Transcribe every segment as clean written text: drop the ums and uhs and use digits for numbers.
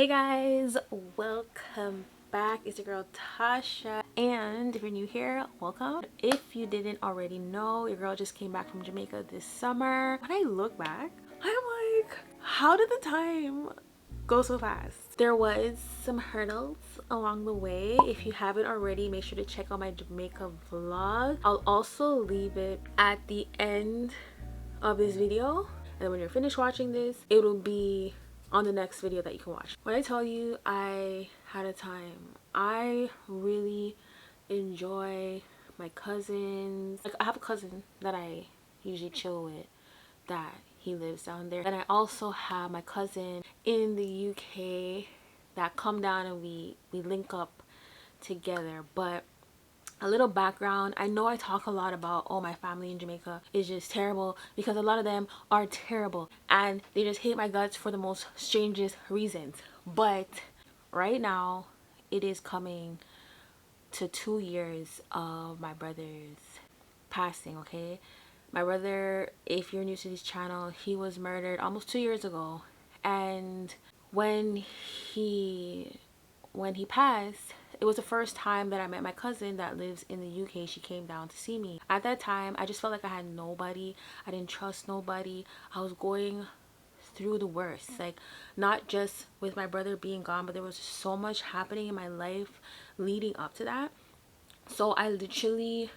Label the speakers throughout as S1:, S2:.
S1: Hey guys, welcome back. It's your girl Tasha, and if you're new here, welcome. If you didn't already know, your girl just came back from Jamaica this summer. When I look back, I'm like, how did the time go so fast? There was some hurdles along the way. If you haven't already, make sure to check out my Jamaica vlog. I'll also leave it at the end of this video, and when you're finished watching this, it'll be on the next video that you can watch. When I tell you I had a time, I really enjoy my cousins. Like, I have a cousin that I usually chill with, that he lives down there, and I also have my cousin in the UK that come down and we link up together. But a little background, I know I talk a lot about, oh, my family in Jamaica is just terrible, because a lot of them are terrible and they just hate my guts for the most strangest reasons. But right now it is coming to 2 years of my brother's passing. Okay, my brother, if you're new to this channel, he was murdered almost 2 years ago. And when he passed, it was the first time that I met my cousin that lives in the UK. She came down to see me. At that time, I just felt like I had nobody. I didn't trust nobody. I was going through the worst, like, not just with my brother being gone, but there was so much happening in my life leading up to that. So I literally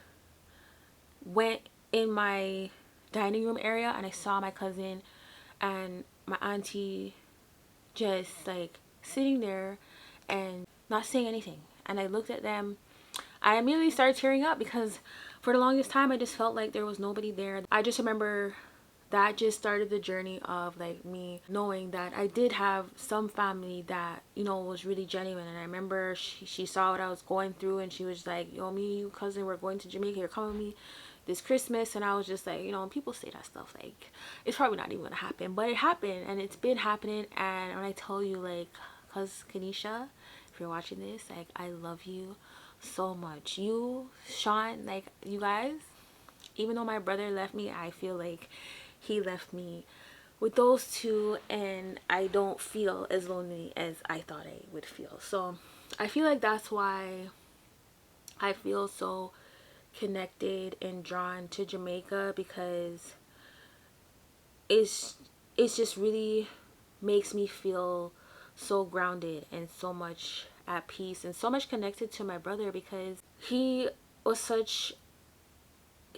S1: went in my dining room area and I saw my cousin and my auntie just like sitting there and not saying anything. And I looked at them. I immediately started tearing up because for the longest time I just felt like there was nobody there. I just remember that just started the journey of like me knowing that I did have some family that, you know, was really genuine. And I remember she saw what I was going through and she was like, yo, me and you cousin, we're going to Jamaica, you're coming with me this Christmas. And I was just like, you know, when people say that stuff, like, it's probably not even gonna happen, but it happened and it's been happening. And when I tell you, like, cuz Kanisha, if you're watching this, like, I love you so much. You, Sean, like, you guys, even though my brother left me, I feel like he left me with those two, and I don't feel as lonely as I thought I would feel. So I feel like that's why I feel so connected and drawn to Jamaica, because it's just really makes me feel so grounded and so much at peace and so much connected to my brother, because was such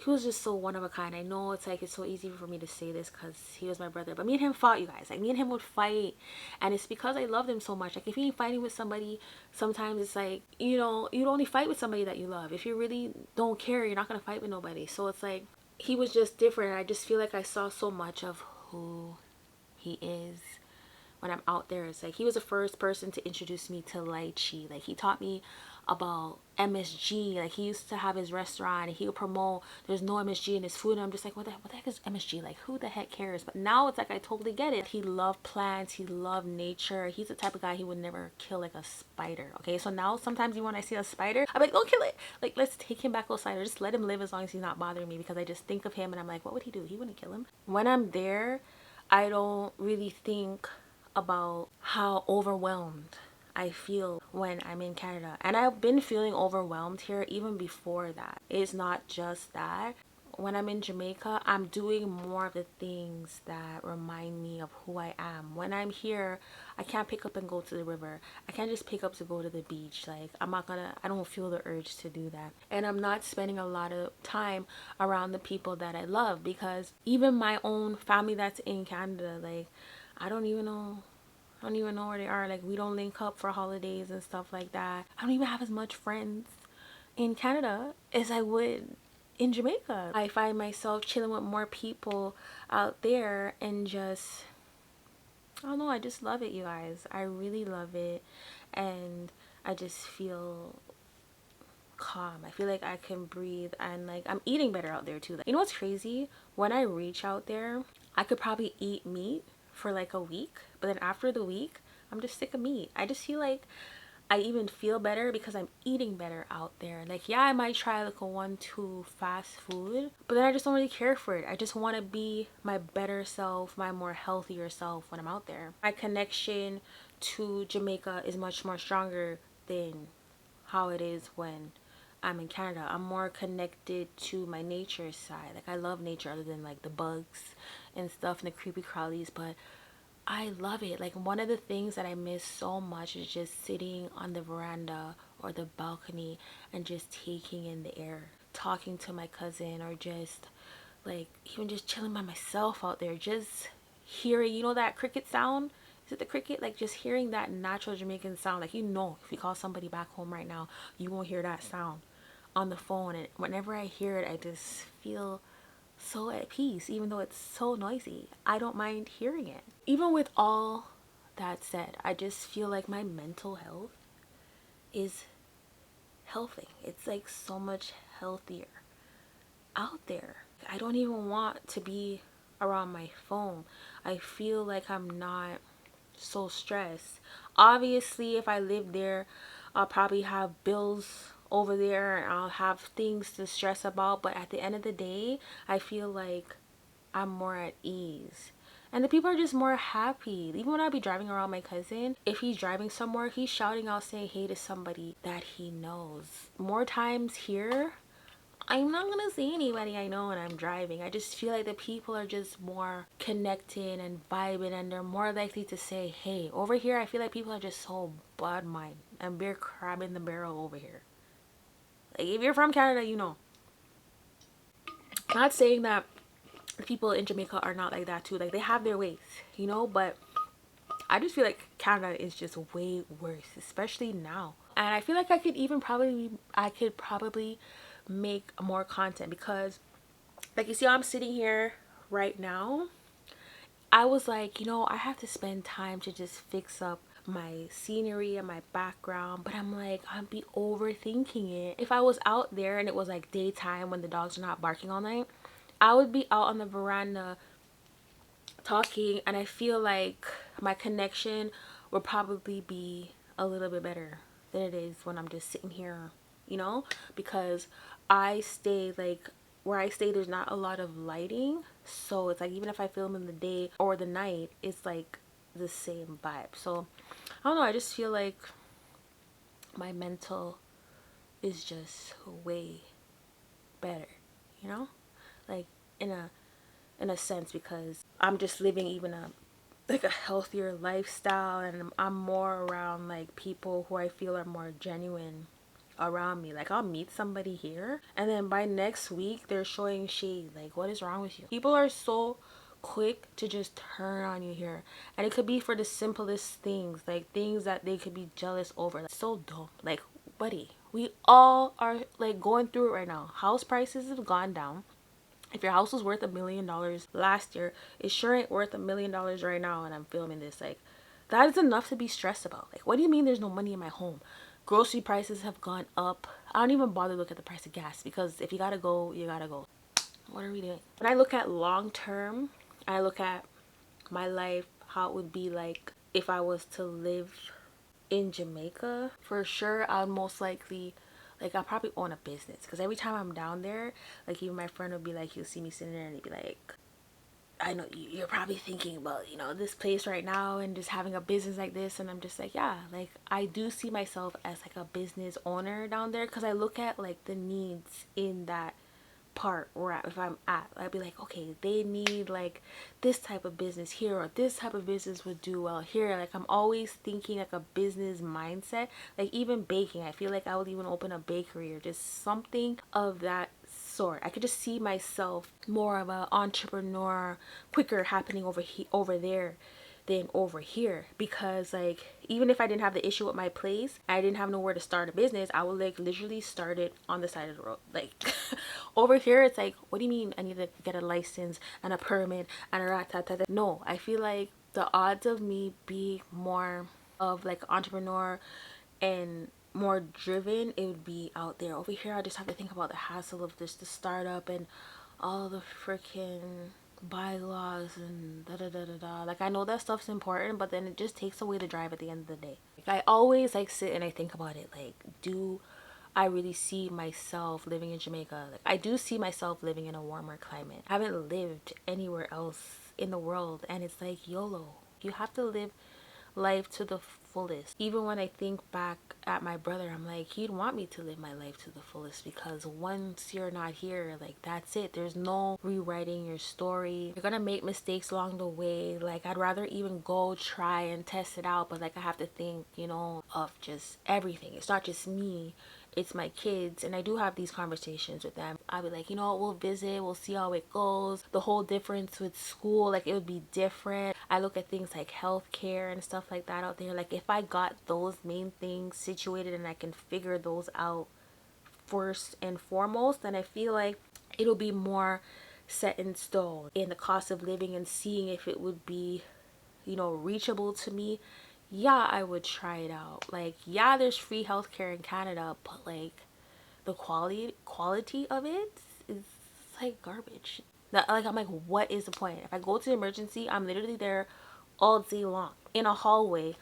S1: he was just so one of a kind. I know it's like, it's so easy for me to say this because he was my brother, but me and him fought, you guys. Like, me and him would fight, and it's because I loved him so much. Like, if you ain't fighting with somebody, sometimes it's like, you know, you'd only fight with somebody that you love. If you really don't care, you're not gonna fight with nobody. So it's like, he was just different. I just feel like I saw so much of who he is when I'm out there. It's like, he was the first person to introduce me to lychee. Like, he taught me about MSG. Like, he used to have his restaurant and he would promote there's no MSG in his food, and I'm just like, what the heck is MSG? Like, who the heck cares? But now it's like, I totally get it. He loved plants, he loved nature. He's the type of guy, he would never kill like a spider. Okay, so now sometimes even when I see a spider, I'm like, don't kill it. Like, let's take him back outside, or just let him live as long as he's not bothering me, because I just think of him and I'm like, what would he do? He wouldn't kill him. When I'm there, I don't really think about how overwhelmed I feel when I'm in Canada. And I've been feeling overwhelmed here even before that. It's not just that. When I'm in Jamaica, I'm doing more of the things that remind me of who I am. When I'm here, I can't pick up and go to the river. I can't just pick up to go to the beach. Like, I don't feel the urge to do that. And I'm not spending a lot of time around the people that I love, because even my own family that's in Canada, like, I don't even know where they are. Like, we don't link up for holidays and stuff like that. I don't even have as much friends in Canada as I would in Jamaica. I find myself chilling with more people out there, and just, I don't know, I just love it, you guys. I really love it, and I just feel calm. I feel like I can breathe, and like, I'm eating better out there too. Like, you know what's crazy? When I reach out there, I could probably eat meat for like a week, but then after the week, I'm just sick of meat. I just feel like I even feel better because I'm eating better out there. Like, yeah, I might try like a 1-2 fast food, but then I just don't really care for it. I just want to be my better self, my more healthier self when I'm out there. My connection to Jamaica is much more stronger than how it is when I'm in Canada. I'm more connected to my nature side. Like, I love nature other than like the bugs and stuff and the creepy crawlies, but I love it. Like, one of the things that I miss so much is just sitting on the veranda or the balcony and just taking in the air, talking to my cousin, or just like even just chilling by myself out there, just hearing, you know, that cricket sound. Is it the cricket? Like, just hearing that natural Jamaican sound. Like, you know, if you call somebody back home right now, you won't hear that sound on the phone. And whenever I hear it, I just feel so at peace. Even though it's so noisy, I don't mind hearing it. Even with all that said, I just feel like my mental health is healthy. It's like so much healthier out there. I don't even want to be around my phone. I feel like I'm not so stressed. Obviously, if I live there, I'll probably have bills over there and I'll have things to stress about, but at the end of the day, I feel like I'm more at ease. And the people are just more happy. Even when I be driving around my cousin, if he's driving somewhere, he's shouting out saying hey to somebody that he knows. More times here, I'm not gonna see anybody I know when I'm driving. I just feel like the people are just more connected and vibing, and they're more likely to say hey. Over here, I feel like people are just so bad mind and beer crab in the barrel over here. Like, if you're from Canada, you know. Not saying that the people in Jamaica are not like that too. Like, they have their ways, you know, but I just feel like Canada is just way worse, especially now. And I feel like I could probably make more content because, like, you see how I'm sitting here right now. I was like, you know, I have to spend time to just fix up my scenery and my background, but I'm like, I'd be overthinking it. If I was out there and it was like daytime when the dogs are not barking all night, I would be out on the veranda talking, and I feel like my connection would probably be a little bit better than it is when I'm just sitting here, you know, because I stay like where I stay, there's not a lot of lighting, so it's like even if I film in the day or the night, it's like the same vibe. So I don't know, I just feel like my mental is just way better, you know, like in a sense, because I'm just living even a like a healthier lifestyle, and I'm more around like people who I feel are more genuine around me. Like, I'll meet somebody here and then by next week they're showing shade. Like, what is wrong with you? People are so quick to just turn on you here, and it could be for the simplest things, like things that they could be jealous over. Like, so dumb. Like, buddy, we all are like going through it right now. House prices have gone down. If your house was worth $1 million last year, it sure ain't worth $1 million right now. And I'm filming this. Like, that is enough to be stressed about. Like, what do you mean there's no money in my home? Grocery prices have gone up. I don't even bother to look at the price of gas, because if you gotta go, you gotta go. What are we doing? When I look at long term, I look at my life, how it would be like if I was to live in Jamaica. For sure, I'd most likely, like, I'll probably own a business, because every time I'm down there, like, even my friend would be like, he'll see me sitting there and he'd be like, I know you're probably thinking about, you know, this place right now and just having a business like this. And I'm just like, yeah, like, I do see myself as like a business owner down there, because I look at like the needs in that part where if I'm at, I'd be like, okay, they need like this type of business here, or this type of business would do well here. Like, I'm always thinking like a business mindset. Like, even baking, I feel like I would even open a bakery or just something of that sort. I could just see myself more of an entrepreneur quicker happening over there than over here, because like, even if I didn't have the issue with my place, I didn't have nowhere to start a business, I would like literally start it on the side of the road. Like, over here it's like, what do you mean I need to get a license and a permit and a rat-tat-tat? No, I feel like the odds of me being more of like entrepreneur and more driven, it would be out there. Over here, I just have to think about the hassle of just the startup and all the freaking bylaws and da da da da da. Like, I know that stuff's important, but then it just takes away the drive at the end of the day. Like, I always like sit and I think about it. Like, do I really see myself living in Jamaica? Like, I do see myself living in a warmer climate. I haven't lived anywhere else in the world, and it's like YOLO. You have to live life to the fullest. Even when I think back at my brother, I'm like, he'd want me to live my life to the fullest, because once you're not here, like, that's it. There's no rewriting your story. You're gonna make mistakes along the way. Like, I'd rather even go try and test it out, but like, I have to think, you know, of just everything. It's not just me, it's my kids. And I do have these conversations with them. I'll be like, you know what, we'll visit, we'll see how it goes. The whole difference with school, like, it would be different. I look at things like healthcare and stuff like that out there. Like, if I got those main things situated and I can figure those out first and foremost, then I feel like it'll be more set in stone in the cost of living, and seeing if it would be, you know, reachable to me. Yeah, I would try it out. Like, yeah, there's free healthcare in Canada, but like, the quality of it is like garbage. Like, I'm like, what is the point? If I go to the emergency, I'm literally there all day long in a hallway,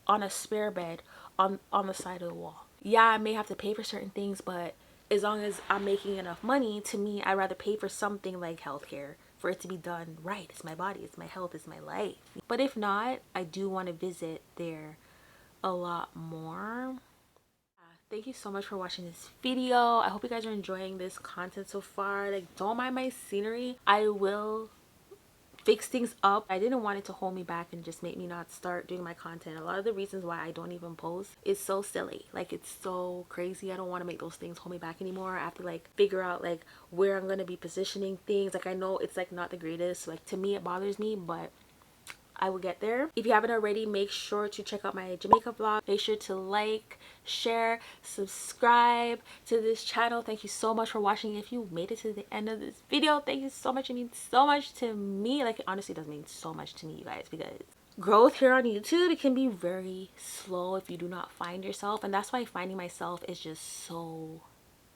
S1: on a spare bed, on the side of the wall. Yeah, I may have to pay for certain things, but as long as I'm making enough money, to me, I'd rather pay for something like healthcare for it to be done right. It's my body, it's my health, it's my life. But if not, I do want to visit there a lot more. Thank you so much for watching this video. I hope you guys are enjoying this content so far. Like, don't mind my scenery. I will fix things up. I didn't want it to hold me back and just make me not start doing my content. A lot of the reasons why I don't even post is so silly. Like, it's so crazy. I don't want to make those things hold me back anymore. I have to like figure out like where I'm going to be positioning things. Like, I know it's like not the greatest. Like, to me it bothers me, but I will get there. If you haven't already, make sure to check out my Jamaica vlog. Make sure to like, share, subscribe to this channel. Thank you so much for watching. If you made it to the end of this video, thank you so much. It means so much to me. Like, it honestly does mean so much to me, you guys, because growth here on YouTube, it can be very slow if you do not find yourself. And that's why finding myself is just so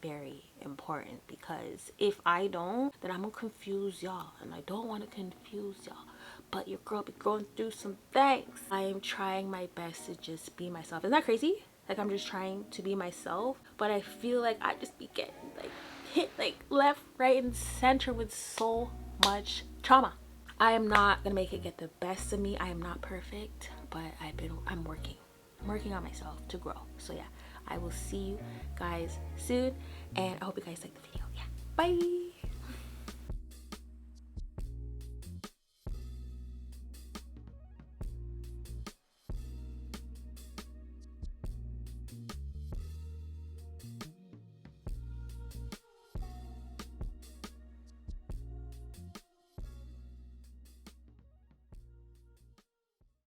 S1: very important, because if I don't, then I'm gonna confuse y'all, and I don't want to confuse y'all. But your girl be going through some things. I am trying my best to just be myself. Isn't that crazy? Like, I'm just trying to be myself, but I feel like I just be getting like hit like left, right, and center with so much trauma. I am not gonna make it get the best of me. I am not perfect, but I'm working on myself to grow. So yeah, I will see you guys soon, and I hope you guys like the video. Yeah, bye.